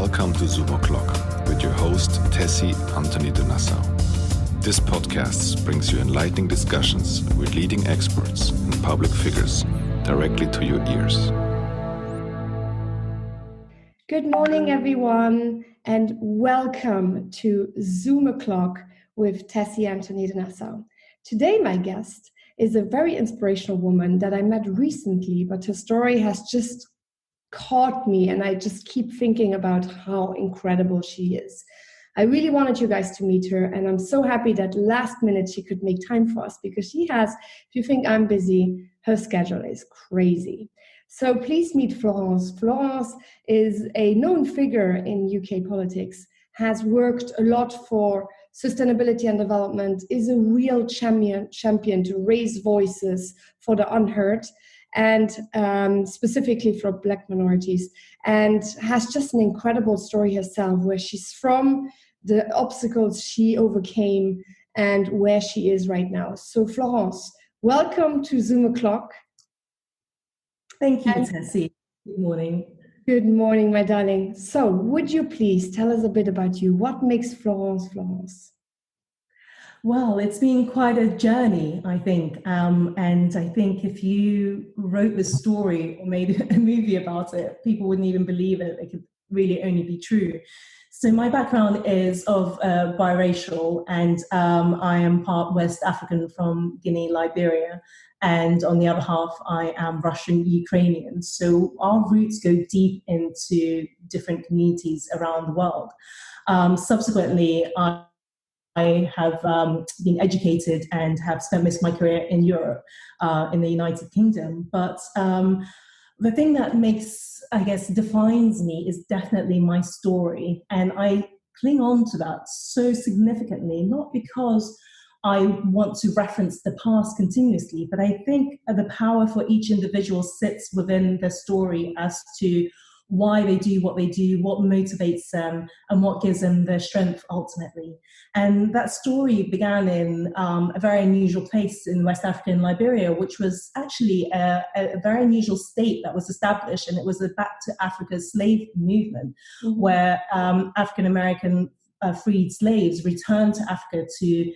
Welcome to Zoom O'Clock with your host, Tessie Anthony de Nassau. This podcast brings you enlightening discussions with leading experts and public figures directly to your ears. Good morning, everyone, and welcome to Zoom O'Clock with Tessie Anthony de Nassau. Today, my guest is a very inspirational woman that I met recently, but her story has just caught me, and I just keep thinking about how incredible she is. I really wanted you guys to meet her, and I'm so happy that last minute she could make time for us, because she has, if you think I'm busy, her schedule is crazy. So please meet Florence. Florence is a known figure in UK politics, has worked a lot for sustainability and development, is a real champion to raise voices for the unheard, and specifically for Black minorities, and has just an incredible story herself, where she's from, the obstacles she overcame, and where she is right now. So Florence, welcome to Zoom O'Clock. Thank you, Tessie. Good morning. Good morning, my darling. So would you please tell us a bit about you? What makes Florence Florence? Well, it's been quite a journey, I think. And I think if you wrote the story or made a movie about it, people wouldn't even believe it. It could really only be true. So my background is of biracial, and I am part West African from Guinea, Liberia. And on the other half, I am Russian Ukrainian. So our roots go deep into different communities around the world. Subsequently, I have been educated and have spent most of my career in Europe, in the United Kingdom. But the thing that defines me is definitely my story. And I cling on to that so significantly, not because I want to reference the past continuously, but I think the power for each individual sits within the story as to why they do, what motivates them, and what gives them their strength ultimately. And that story began in a very unusual place in West Africa and Liberia, which was actually a very unusual state that was established, and it was the Back to Africa slave movement, where African-American freed slaves returned to Africa to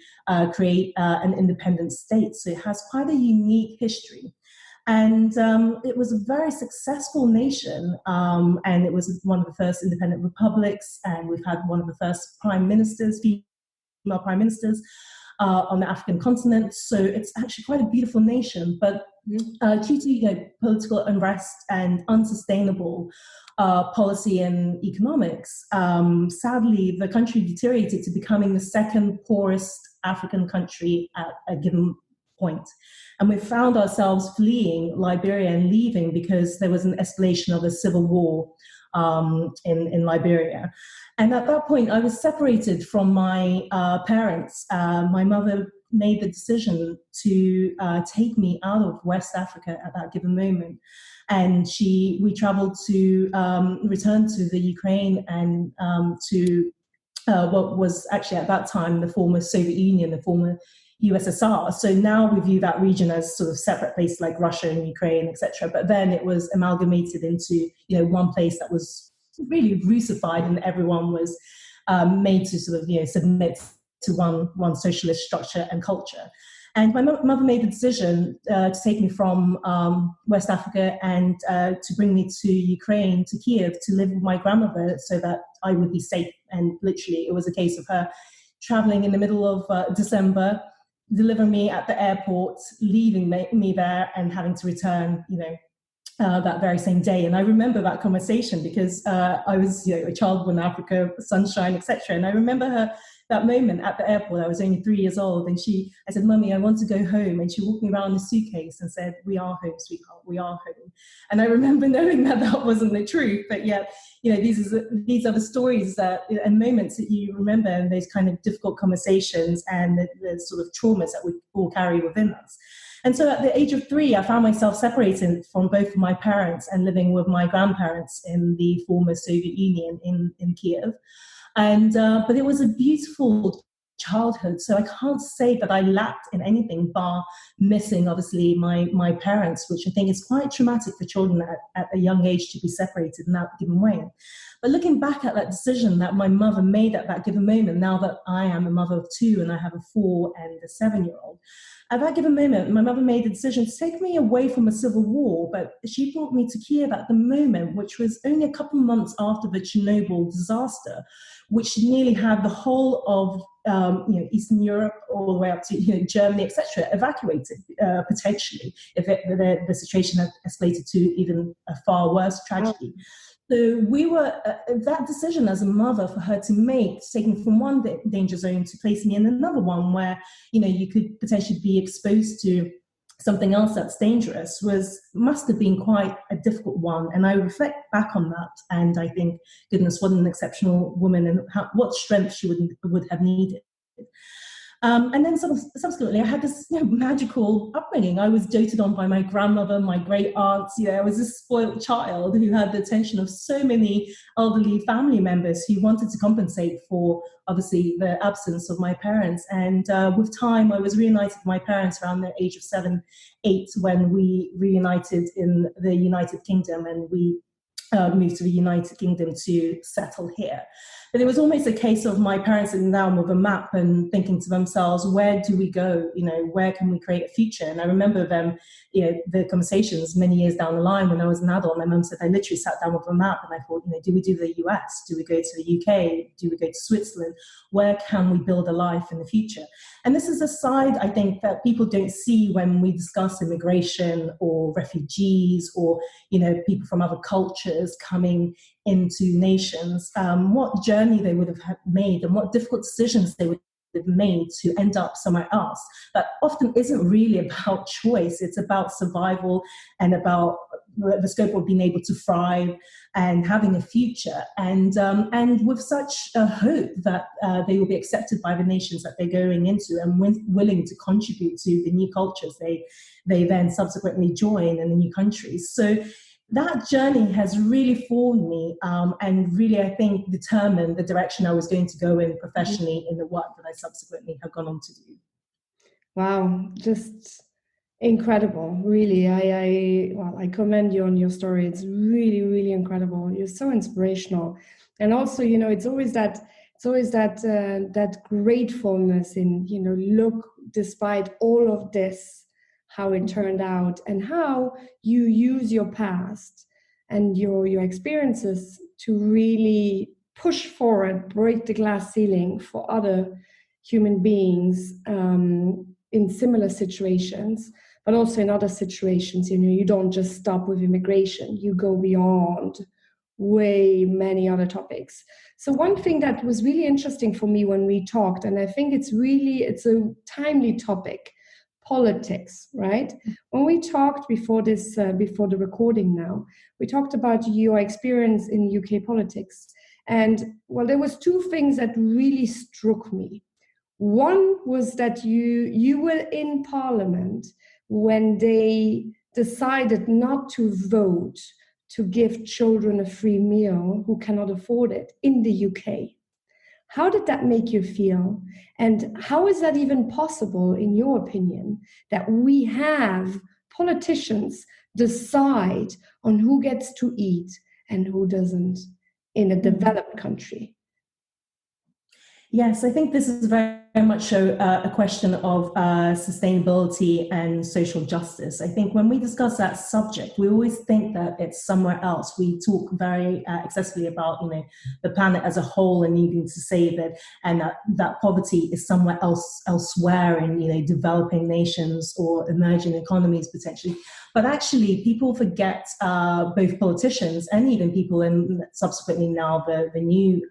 create an independent state. So it has quite a unique history. And it was a very successful nation, and it was one of the first independent republics, and we've had one of the first female prime ministers on the African continent. So it's actually quite a beautiful nation. But due to political unrest and unsustainable policy and economics, sadly, the country deteriorated to becoming the second poorest African country at a given point. And we found ourselves fleeing Liberia and leaving because there was an escalation of a civil war in Liberia. And at that point, I was separated from my parents. My mother made the decision to take me out of West Africa at that given moment. And we traveled to return to the Ukraine and to what was actually at that time the former Soviet Union, the former USSR. So now we view that region as sort of separate places like Russia and Ukraine, etc. But then it was amalgamated into one place that was really Russified, and everyone was made to sort of submit to one socialist structure and culture. And my mother made the decision to take me from West Africa and to bring me to Ukraine, to Kiev, to live with my grandmother so that I would be safe. And literally, it was a case of her traveling in the middle of December, delivering me at the airport, leaving me there, and having to return, that very same day. And I remember that conversation because I was, a child born in Africa, sunshine, etc. And I remember that moment at the airport. I was only 3 years old, and I said, "Mummy, I want to go home." And she walked me around the suitcase and said, "We are home, sweetheart. We are home." And I remember knowing that wasn't the truth, but yet, these are the stories and moments that you remember, and those kind of difficult conversations and the sort of traumas that we all carry within us. And so at the age of 3, I found myself separated from both of my parents and living with my grandparents in the former Soviet Union in Kiev. And but it was a beautiful childhood. So I can't say that I lacked in anything bar missing, obviously, my parents, which I think is quite traumatic for children at a young age to be separated in that given way. But looking back at that decision that my mother made at that given moment, now that I am a mother of two and I have a 4 and a 7-year-old, at that given moment, my mother made the decision to take me away from a civil war, but she brought me to Kiev at the moment, which was only a couple of months after the Chernobyl disaster, which nearly had the whole of Eastern Europe all the way up to Germany, etc., evacuated potentially if the situation had escalated to even a far worse tragedy. So we were, that decision as a mother for her to make, taking from one danger zone to place me in another one where, you could potentially be exposed to something else that's dangerous, must have been quite a difficult one. And I reflect back on that, and I think, goodness, what an exceptional woman, and what strength she would have needed. And then subsequently, I had this magical upbringing. I was doted on by my grandmother, my great aunts. I was a spoiled child who had the attention of so many elderly family members who wanted to compensate for, obviously, the absence of my parents. And with time, I was reunited with my parents around the age of 7, 8, when we reunited in the United Kingdom, and we moved to the United Kingdom to settle here. But it was almost a case of my parents sitting down with a map and thinking to themselves, where do we go? Where can we create a future? And I remember them, the conversations many years down the line when I was an adult. My mum said, I literally sat down with a map and I thought, do we do the US? Do we go to the UK? Do we go to Switzerland? Where can we build a life in the future? And this is a side, I think, that people don't see when we discuss immigration or refugees or, people from other cultures coming into nations, what journey they would have made and what difficult decisions they would have made to end up somewhere else. That often isn't really about choice. It's about survival and about the scope of being able to thrive and having a future, and with such a hope that they will be accepted by the nations that they're going into and willing to contribute to the new cultures they then subsequently join in the new countries. So that journey has really formed me and really, I think, determined the direction I was going to go in professionally in the work that I subsequently have gone on to do. Wow, just incredible, really. I commend you on your story. It's really, really incredible. You're so inspirational, and also, it's always that gratefulness in, look, despite all of this, how it turned out, and how you use your past and your experiences to really push forward, break the glass ceiling for other human beings in similar situations, but also in other situations. You don't just stop with immigration, you go beyond way many other topics. So one thing that was really interesting for me when we talked, and I think it's a timely topic, politics, right? When we talked before the recording now, we talked about your experience in UK politics. And well, there was 2 things that really struck me. One was that you were in Parliament when they decided not to vote to give children a free meal who cannot afford it in the UK. How did that make you feel? And how is that even possible, in your opinion, that we have politicians decide on who gets to eat and who doesn't in a developed country? Yes, I think this is very much a question of sustainability and social justice. I think when we discuss that subject, we always think that it's somewhere else. We talk very excessively about the planet as a whole and needing to save it, and that poverty is somewhere elsewhere in developing nations or emerging economies potentially. But actually, people forget, both politicians and even people in subsequently now the new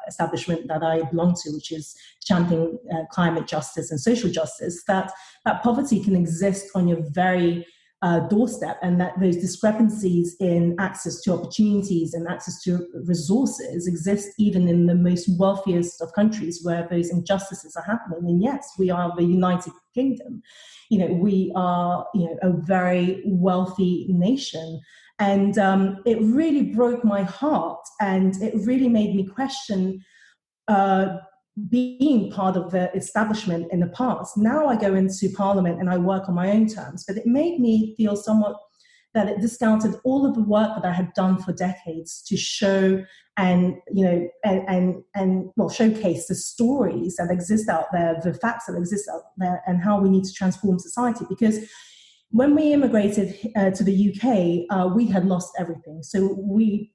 establishment that I belong to, which is championing climate justice and social justice, that poverty can exist on your very doorstep, and that those discrepancies in access to opportunities and access to resources exist even in the most wealthiest of countries where those injustices are happening. And yes, we are the United Kingdom. We are a very wealthy nation. And it really broke my heart, and it really made me question being part of the establishment in the past. Now I go into Parliament and I work on my own terms, but it made me feel somewhat that it discounted all of the work that I had done for decades to show and, showcase the stories that exist out there, the facts that exist out there, and how we need to transform society. Because when we immigrated to the UK, we had lost everything. So we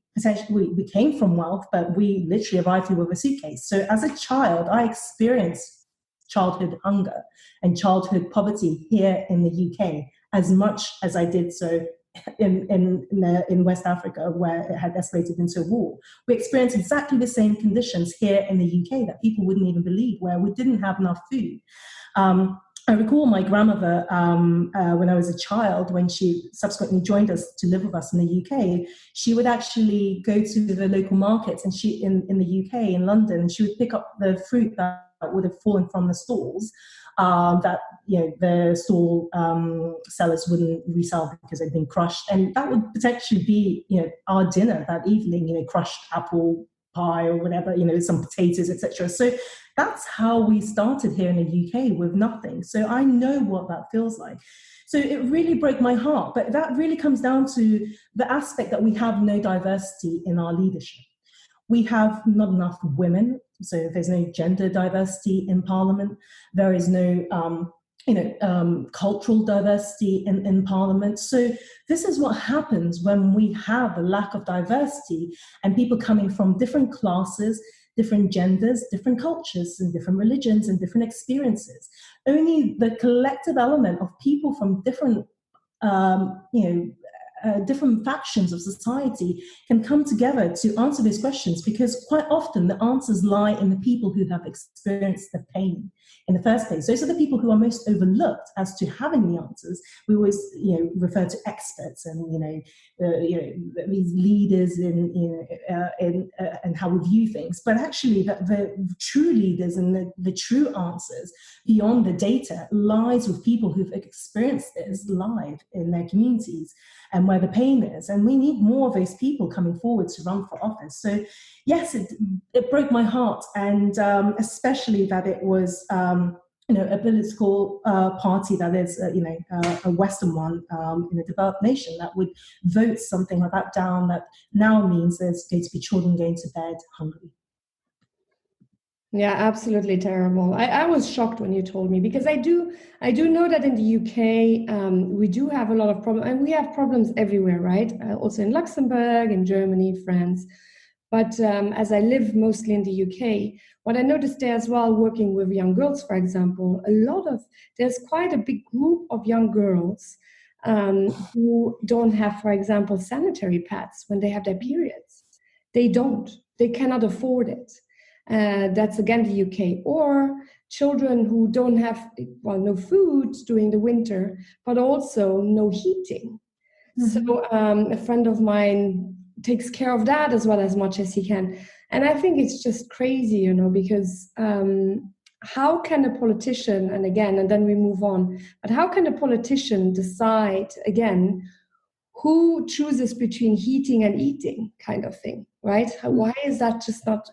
came from wealth, but we literally arrived here with a suitcase. So as a child, I experienced childhood hunger and childhood poverty here in the UK as much as I did so in West Africa, where it had escalated into a war. We experienced exactly the same conditions here in the UK that people wouldn't even believe, where we didn't have enough food. I recall my grandmother, when I was a child, when she subsequently joined us to live with us in the UK, she would actually go to the local markets and in the UK, in London, and she would pick up the fruit that would have fallen from the stalls that the stall sellers wouldn't resell because they'd been crushed. And that would potentially be our dinner that evening, crushed apple pie or whatever, some potatoes, etc. So that's how we started here in the UK, with nothing. So I know what that feels like. So it really broke my heart. But that really comes down to the aspect that we have no diversity in our leadership. We have not enough women. So there's no gender diversity in Parliament. There is no cultural diversity in Parliament. So this is what happens when we have a lack of diversity and people coming from different classes, different genders, different cultures, and different religions and different experiences. Only the collective element of people from different different factions of society can come together to answer these questions, because quite often the answers lie in the people who have experienced the pain in the first place. Those are the people who are most overlooked as to having the answers. We always, refer to experts and these leaders in how we view things, but actually the true leaders and the true answers beyond the data lies with people who've experienced this live in their communities and where the pain is. And we need more of those people coming forward to run for office. So yes, it broke my heart, and especially that it was a political party that is a Western one in a developed nation that would vote something like that down, that now means there's going to be children going to bed hungry. Yeah, absolutely terrible. I was shocked when you told me, because I do know that in the UK we do have a lot of problems, and we have problems everywhere, right? Also in Luxembourg, in Germany, France. But as I live mostly in the UK, what I noticed there as well, working with young girls, for example, there's quite a big group of young girls who don't have, for example, sanitary pads when they have their periods. They cannot afford it. That's again the UK. Or children who don't have, no food during the winter, but also no heating. Mm-hmm. So a friend of mine takes care of that as well, as much as he can. And I think it's just crazy, because how can a politician, and then we move on, but how can a politician decide, again, who chooses between heating and eating, kind of thing, right? Why is that just not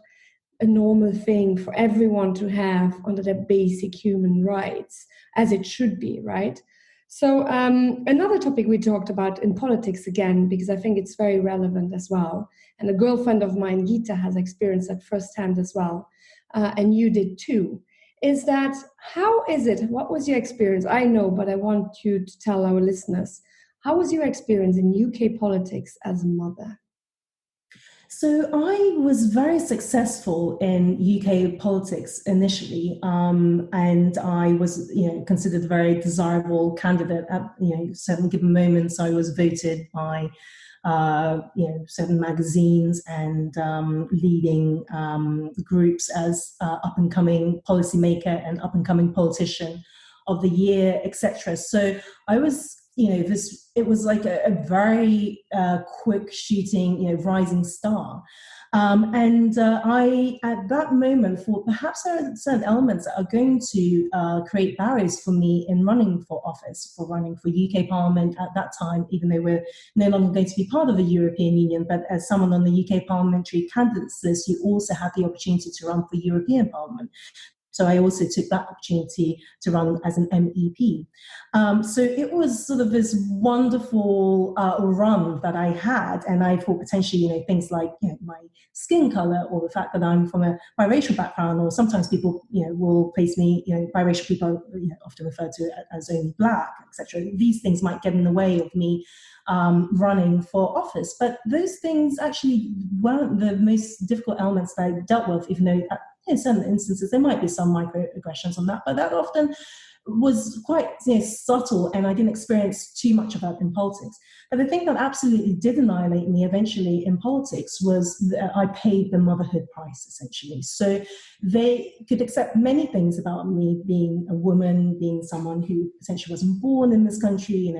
a normal thing for everyone to have under their basic human rights, as it should be, right? So another topic we talked about in politics, again, because I think it's very relevant as well, and a girlfriend of mine, Gita, has experienced that firsthand as well, and you did too, is that, how is it, what was your experience? I know, but I want you to tell our listeners, how was your experience in UK politics as a mother? So I was very successful in UK politics initially, and I was, considered a very desirable candidate at, certain given moments. I was voted by, certain magazines and leading groups as up-and-coming policymaker and up-and-coming politician of the year, etc. So I was, it was like a very quick shooting, rising star. I, at that moment, thought perhaps there are certain elements that are going to create barriers for me in running for office, for running for UK Parliament at that time, even though we're no longer going to be part of the European Union. But as someone on the UK parliamentary candidates list, you also have the opportunity to run for European Parliament. So I also took that opportunity to run as an MEP. So it was sort of this wonderful run that I had, and I thought potentially, things like my skin color, or the fact that I'm from a biracial background, or sometimes people will place me, biracial people often referred to as only black, etc. These things might get in the way of me running for office, but those things actually weren't the most difficult elements that I dealt with, even though in certain instances there might be some microaggressions on that, but that often was quite subtle, and I didn't experience too much of that in politics. But the thing that absolutely did annihilate me eventually in politics was that I paid the motherhood price, essentially. So they could accept many things about me, being a woman, being someone who essentially wasn't born in this country,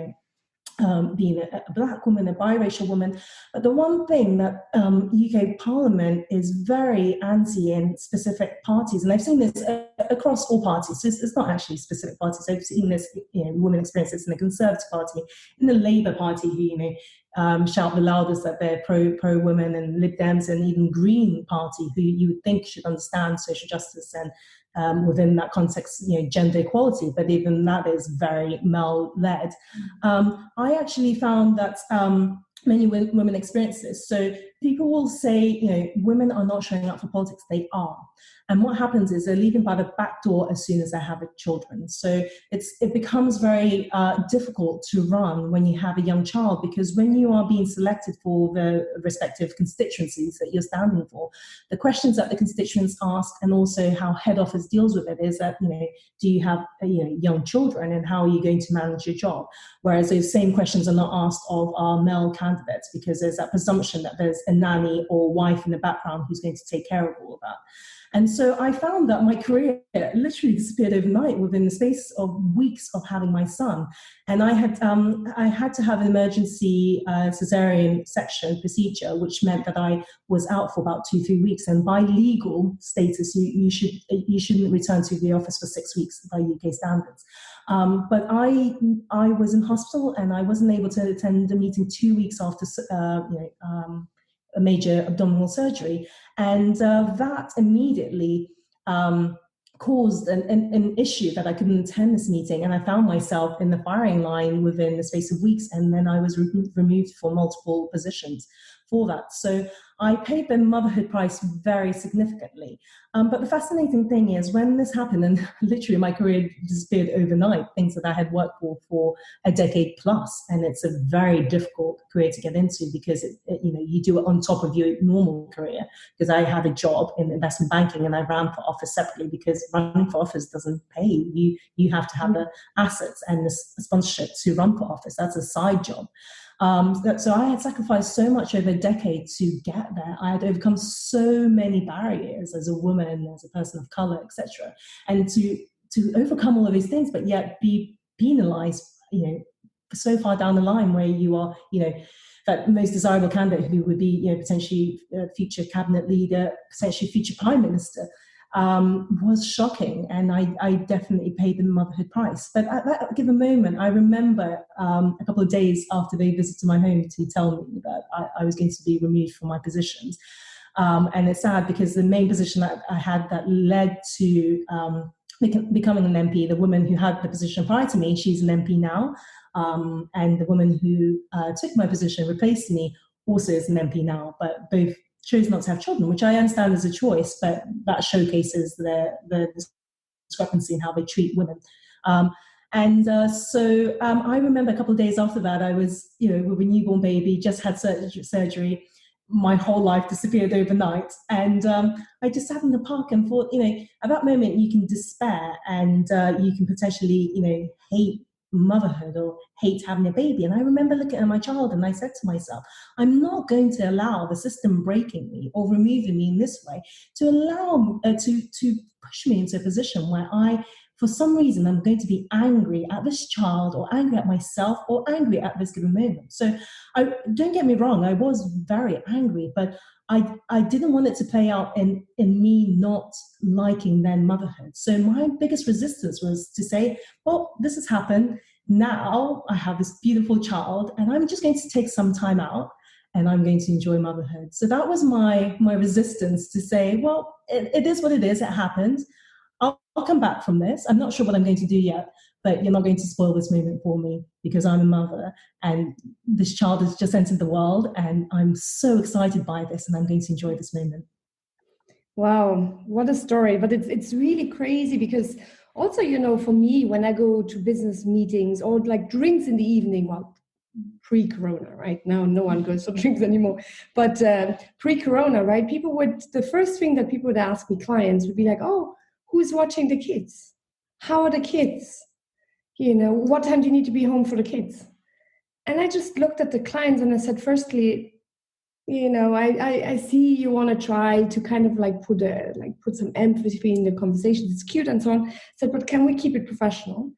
being a black woman, a biracial woman. But the one thing that UK Parliament is very anti in specific parties, and I've seen this across all parties, so it's not actually specific parties. I've seen this, women experience this in the Conservative Party, in the Labour Party, who shout the loudest that they're pro women, and Lib Dems, and even Green Party, who you would think should understand social justice and within that context, gender equality, but even that is very male-led. I actually found that many women experience this. So people will say, women are not showing up for politics. They are. And what happens is they're leaving by the back door as soon as they have children. So it becomes very difficult to run when you have a young child, because when you are being selected for the respective constituencies that you're standing for, the questions that the constituents ask, and also how head office deals with it, is that, do you have young children, and how are you going to manage your job? Whereas those same questions are not asked of our male candidates, because there's that presumption that there's a nanny or wife in the background who's going to take care of all of that. And so I found that my career literally disappeared overnight within the space of weeks of having my son. And I had to have an emergency cesarean section procedure, which meant that I was out for about 2-3 weeks. And by legal status, you shouldn't return to the office for 6 weeks by UK standards. But I was in hospital, and I wasn't able to attend a meeting 2 weeks after a major abdominal surgery, and that immediately caused an issue that I couldn't attend this meeting, and I found myself in the firing line within the space of weeks, and then I was removed for multiple positions for that. So I paid the motherhood price very significantly. But the fascinating thing is, when this happened, and literally my career disappeared overnight, things that I had worked for a decade plus, and it's a very difficult career to get into, because you do it on top of your normal career. Because I had a job in investment banking, and I ran for office separately, because running for office doesn't pay. You have to have the assets and the sponsorship to run for office. That's a side job. So I had sacrificed so much over a decade to get there. I had overcome so many barriers as a woman, as a person of color, etc. And to overcome all of these things, but yet be penalized, so far down the line, where you are, that most desirable candidate who would be, potentially future cabinet leader, potentially future prime minister, was shocking, and I definitely paid the motherhood price. But at that given moment, I remember a couple of days after they visited my home to tell me that I was going to be removed from my positions. And it's sad, because the main position that I had that led to becoming an MP, the woman who had the position prior to me, she's an MP now, and the woman who took my position, replaced me, also is an MP now, but both chose not to have children, which I understand is a choice, but that showcases the discrepancy in how they treat women. So I remember a couple of days after that, I was, with a newborn baby, just had surgery. My whole life disappeared overnight. And I just sat in the park and thought, at that moment you can despair, and you can potentially, hate motherhood or hate having a baby. And I remember looking at my child, and I said to myself, I'm not going to allow the system breaking me or removing me in this way to allow to push me into a position where for some reason, I'm going to be angry at this child, or angry at myself, or angry at this given moment. So don't get me wrong, I was very angry, but I didn't want it to play out in me not liking then motherhood. So my biggest resistance was to say, well, this has happened. Now I have this beautiful child and I'm just going to take some time out and I'm going to enjoy motherhood. So that was my resistance to say, well, it is what it is. It happened. I'll come back from this. I'm not sure what I'm going to do yet, but you're not going to spoil this moment for me because I'm a mother and this child has just entered the world and I'm so excited by this and I'm going to enjoy this moment. Wow, what a story. But it's really crazy because also, for me, when I go to business meetings or like drinks in the evening, well, pre-corona, right? Now no one goes for drinks anymore. But pre-corona, right? The first thing that people would ask me, clients, would be like, oh, who's watching the kids? How are the kids? What time do you need to be home for the kids? And I just looked at the clients and I said, firstly, I see you want to try to kind of like put some emphasis in the conversations. It's cute and so on. I said, but can we keep it professional?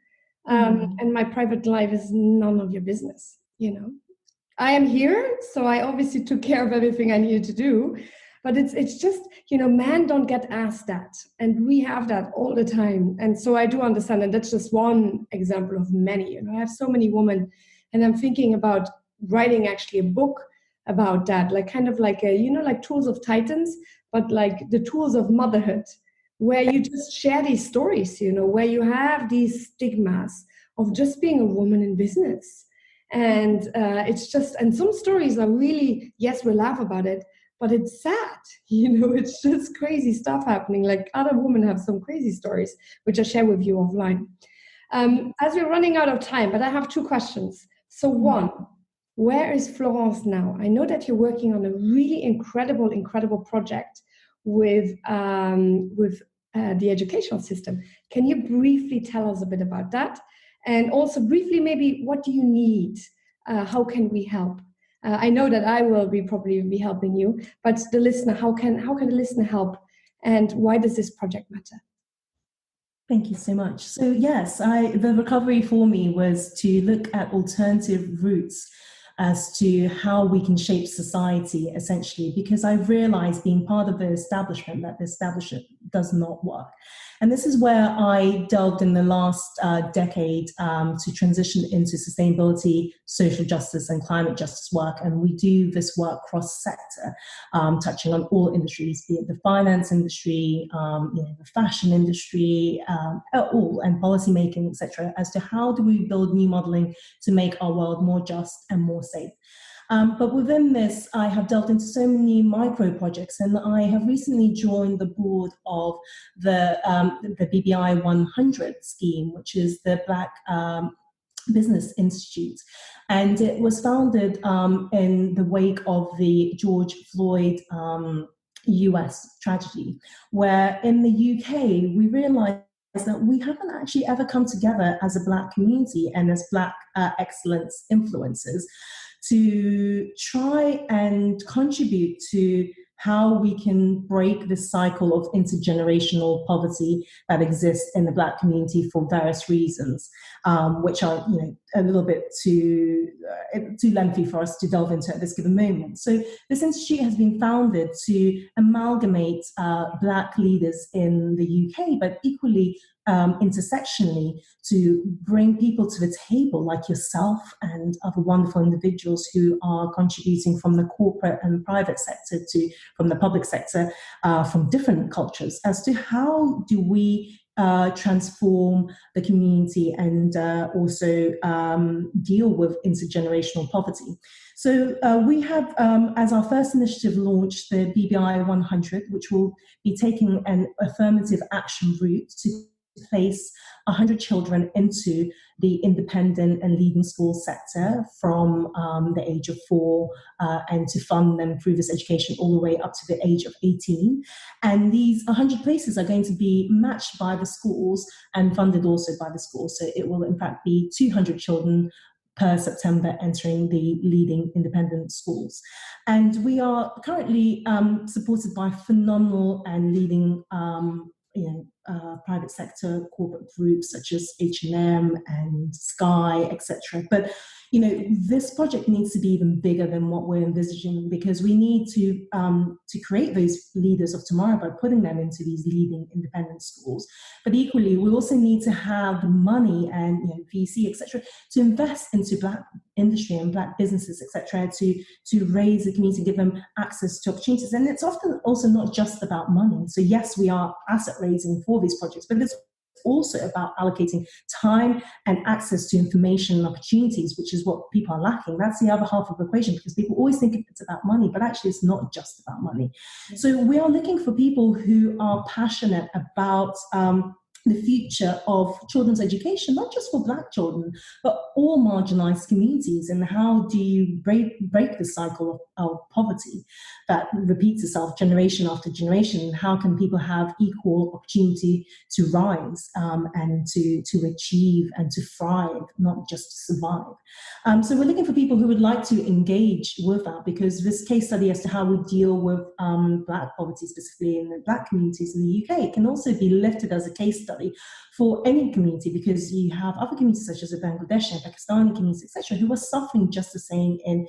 And my private life is none of your business. I am here, so I obviously took care of everything I needed to do. But it's just, men don't get asked that. And we have that all the time. And so I do understand. And that's just one example of many. I have so many women. And I'm thinking about writing actually a book about that. Like kind of like like Tools of Titans, but like the tools of motherhood, where you just share these stories, where you have these stigmas of just being a woman in business. And it's just, and some stories are really, yes, we laugh about it, but it's sad, it's just crazy stuff happening. Like other women have some crazy stories, which I share with you offline. As we're running out of time, but I have two questions. So one, where is Florence now? I know that you're working on a really incredible project with the educational system. Can you briefly tell us a bit about that? And also briefly, maybe, what do you need? How can we help? I know that I will probably be helping you, but the listener, how can the listener help? And why does this project matter? Thank you so much. So yes, the recovery for me was to look at alternative routes as to how we can shape society, essentially, because I've realized, being part of the establishment, that the establishment does not work. And this is where I delved in the last decade to transition into sustainability, social justice, and climate justice work. And we do this work cross-sector, touching on all industries, be it the finance industry, the fashion industry, all, and policy making, etc., as to how do we build new modeling to make our world more just and more safe. But within this, I have delved into so many micro projects, and I have recently joined the board of the BBI 100 scheme, which is the Black Business Institute. And it was founded in the wake of the George Floyd US tragedy, where in the UK, we realized that we haven't actually ever come together as a Black community and as Black excellence influencers to try and contribute to how we can break this cycle of intergenerational poverty that exists in the Black community for various reasons, which are a little bit too lengthy for us to delve into at this given moment. So this institute has been founded to amalgamate Black leaders in the UK, but equally intersectionally, to bring people to the table like yourself and other wonderful individuals who are contributing from the corporate and private sector to from the public sector, from different cultures, as to how do we transform the community and also deal with intergenerational poverty. So we have, as our first initiative, launched the BBI 100, which will be taking an affirmative action route to place 100 children into the independent and leading school sector from the age of 4 and to fund them through this education all the way up to the age of 18. And these 100 places are going to be matched by the schools and funded also by the schools. So it will in fact be 200 children per September entering the leading independent schools. And we are currently supported by phenomenal and leading private sector corporate groups such as H&M and Sky, etc. But this project needs to be even bigger than what we're envisaging, because we need to create those leaders of tomorrow by putting them into these leading independent schools. But equally, we also need to have the money and VC, etc., to invest into Black industry and Black businesses, etc., to raise the community, give them access to opportunities. And it's often also not just about money. So yes, we are asset raising for these projects, but it's also about allocating time and access to information and opportunities, which is what people are lacking. That's the other half of the equation, because people always think it's about money, but actually it's not just about money. So we are looking for people who are passionate about the future of children's education, not just for Black children, but all marginalized communities. And how do you break the cycle of poverty that repeats itself generation after generation? How can people have equal opportunity to rise and to achieve and to thrive, not just to survive? So we're looking for people who would like to engage with that, because this case study as to how we deal with Black poverty, specifically in the Black communities in the UK, can also be lifted as a case study for any community, because you have other communities such as the Bangladeshi and Pakistani communities, etc., who are suffering just the same in,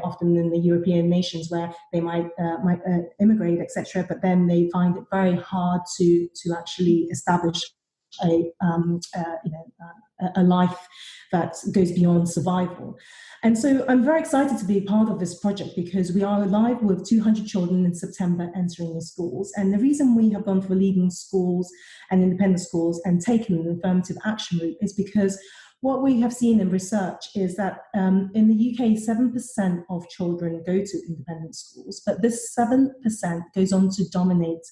often in the European nations, where they might immigrate, etc., but then they find it very hard to actually establish a life that goes beyond survival. And so I'm very excited to be a part of this project, because we are live with 200 children in September entering the schools. And the reason we have gone for leading schools and independent schools and taken an affirmative action route is because what we have seen in research is that in the UK, 7% of children go to independent schools, but this 7% goes on to dominate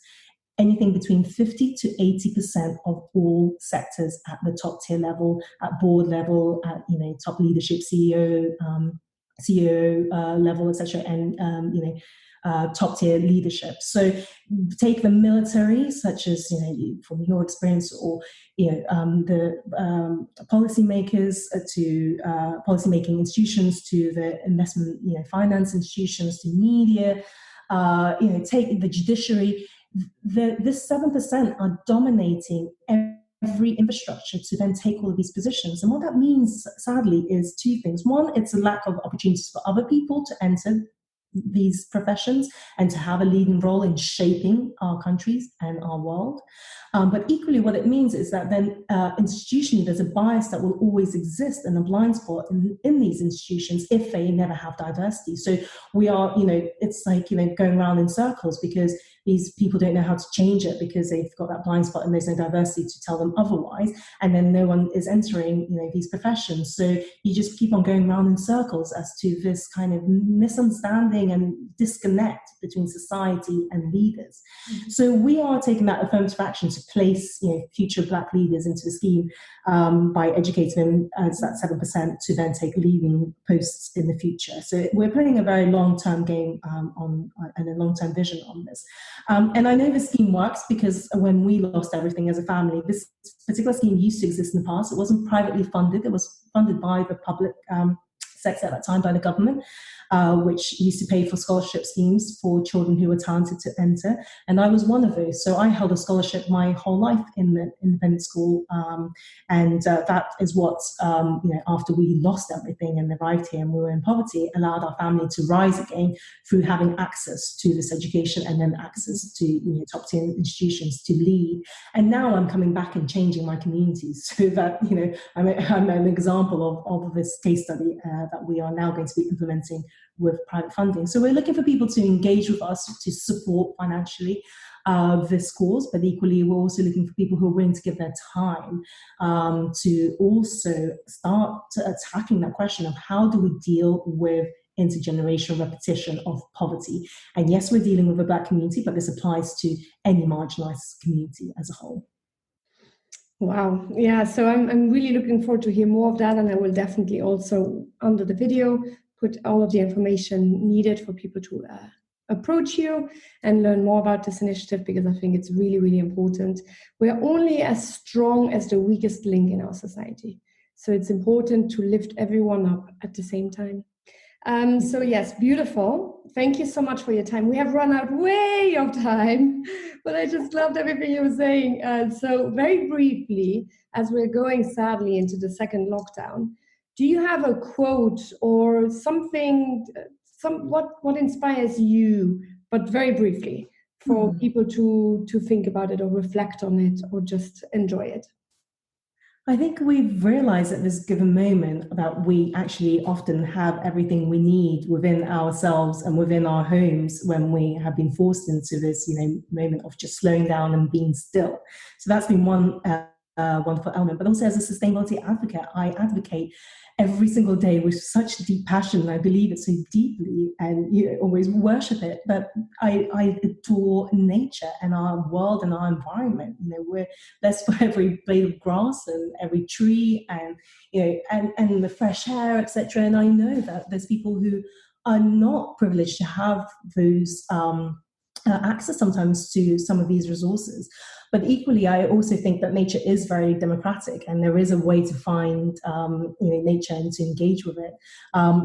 anything between 50 to 80% of all sectors at the top tier level, at board level, at top leadership, CEO level, etc., and top tier leadership. So take the military, such as from your experience, or the policymakers, to policymaking institutions, to the investment finance institutions, to media. Take the judiciary. This 7% are dominating every infrastructure to then take all of these positions. And what that means, sadly, is two things. One, it's a lack of opportunities for other people to enter these professions and to have a leading role in shaping our countries and our world. But equally, what it means is that then institutionally, there's a bias that will always exist and a blind spot in these institutions if they never have diversity. So we are, it's like, going around in circles, because these people don't know how to change it, because they've got that blind spot and there's no diversity to tell them otherwise. And then no one is entering, these professions. So you just keep on going around in circles as to this kind of misunderstanding and disconnect between society and leaders. Mm-hmm. So we are taking that affirmative action to place, future Black leaders into the scheme by educating them as that 7% to then take leading posts in the future. So we're playing a very long-term game and a long-term vision on this. And I know the scheme works, because when we lost everything as a family, this particular scheme used to exist in the past. It wasn't privately funded. It was funded by the public sector at that time, by the government, which used to pay for scholarship schemes for children who were talented to enter. And I was one of those. So I held a scholarship my whole life in the independent school. And that is what, after we lost everything in the variety and we were in poverty, allowed our family to rise again through having access to this education and then access to top tier institutions to lead. And now I'm coming back and changing my communities so that, I'm an example of this case study that we are now going to be implementing with private funding. So we're looking for people to engage with us, to support financially this cause, but equally we're also looking for people who are willing to give their time to also start attacking that question of how do we deal with intergenerational repetition of poverty. And yes, we're dealing with a Black community, but this applies to any marginalized community as a whole. Wow. Yeah. So I'm really looking forward to hear more of that. And I will definitely also, under the video, put all of the information needed for people to approach you and learn more about this initiative, because I think it's really, really important. We're only as strong as the weakest link in our society. So it's important to lift everyone up at the same time. So yes, beautiful. Thank you so much for your time. We have run out way of time, but I just loved everything you were saying. So very briefly, as we're going sadly into the second lockdown, do you have a quote or something, what inspires you, but very briefly, for people to think about it or reflect on it or just enjoy it? I think we've realized at this given moment that we actually often have everything we need within ourselves and within our homes when we have been forced into this, moment of just slowing down and being still. So that's been one wonderful element. But also as a sustainability advocate, I advocate every single day with such deep passion. I believe it so deeply and always worship it. But I adore nature and our world and our environment. We're blessed for every blade of grass and every tree and and the fresh air, etc. And I know that there's people who are not privileged to have those access sometimes to some of these resources. But equally, I also think that nature is very democratic and there is a way to find nature and to engage with it.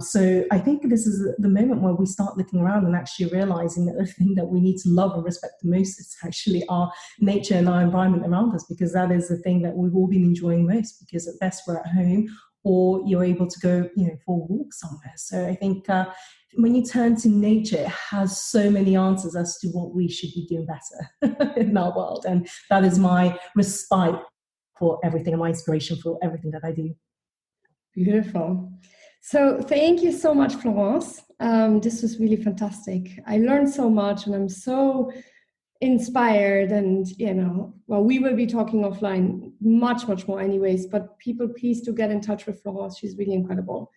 So I think this is the moment where we start looking around and actually realizing that the thing that we need to love and respect the most is actually our nature and our environment around us, because that is the thing that we've all been enjoying most, because at best we're at home or you're able to go for a walk somewhere. So I think when you turn to nature, it has so many answers as to what we should be doing better in our world. And that is my respite for everything and my inspiration for everything that I do. Beautiful. So thank you so much, Florence. This was really fantastic. I learned so much and I'm so inspired, and we will be talking offline much more anyways, but people, please do get in touch with Florence. She's really incredible.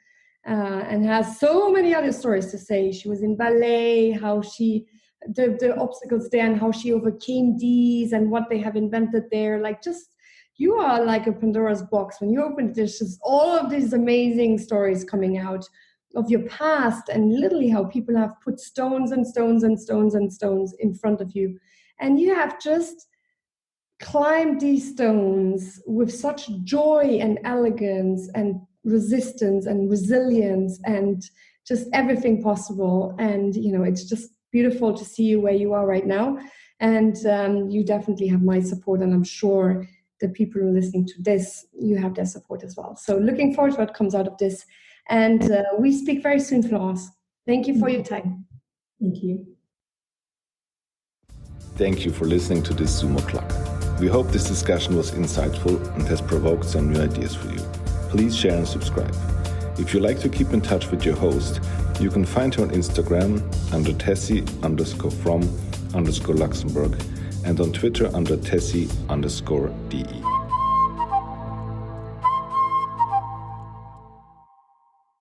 And has so many other stories to say. She was in ballet, how the obstacles there and how she overcame these and what they have invented there. You are like a Pandora's box. When you open it, there's just all of these amazing stories coming out of your past and literally how people have put stones and stones and stones and stones in front of you. And you have just climbed these stones with such joy and elegance and resistance and resilience and just everything possible. And it's just beautiful to see you where you are right now. And you definitely have my support, and I'm sure the people who are listening to this, you have their support as well. So looking forward to what comes out of this. And we speak very soon, Florence. Thank you for your time. Thank you. Thank you for listening to this Zoom O'Clock. We hope this discussion was insightful and has provoked some new ideas for you. Please share and subscribe. If you like to keep in touch with your host, you can find her on Instagram under Tessie_from_Luxembourg and on Twitter under Tessie_DE.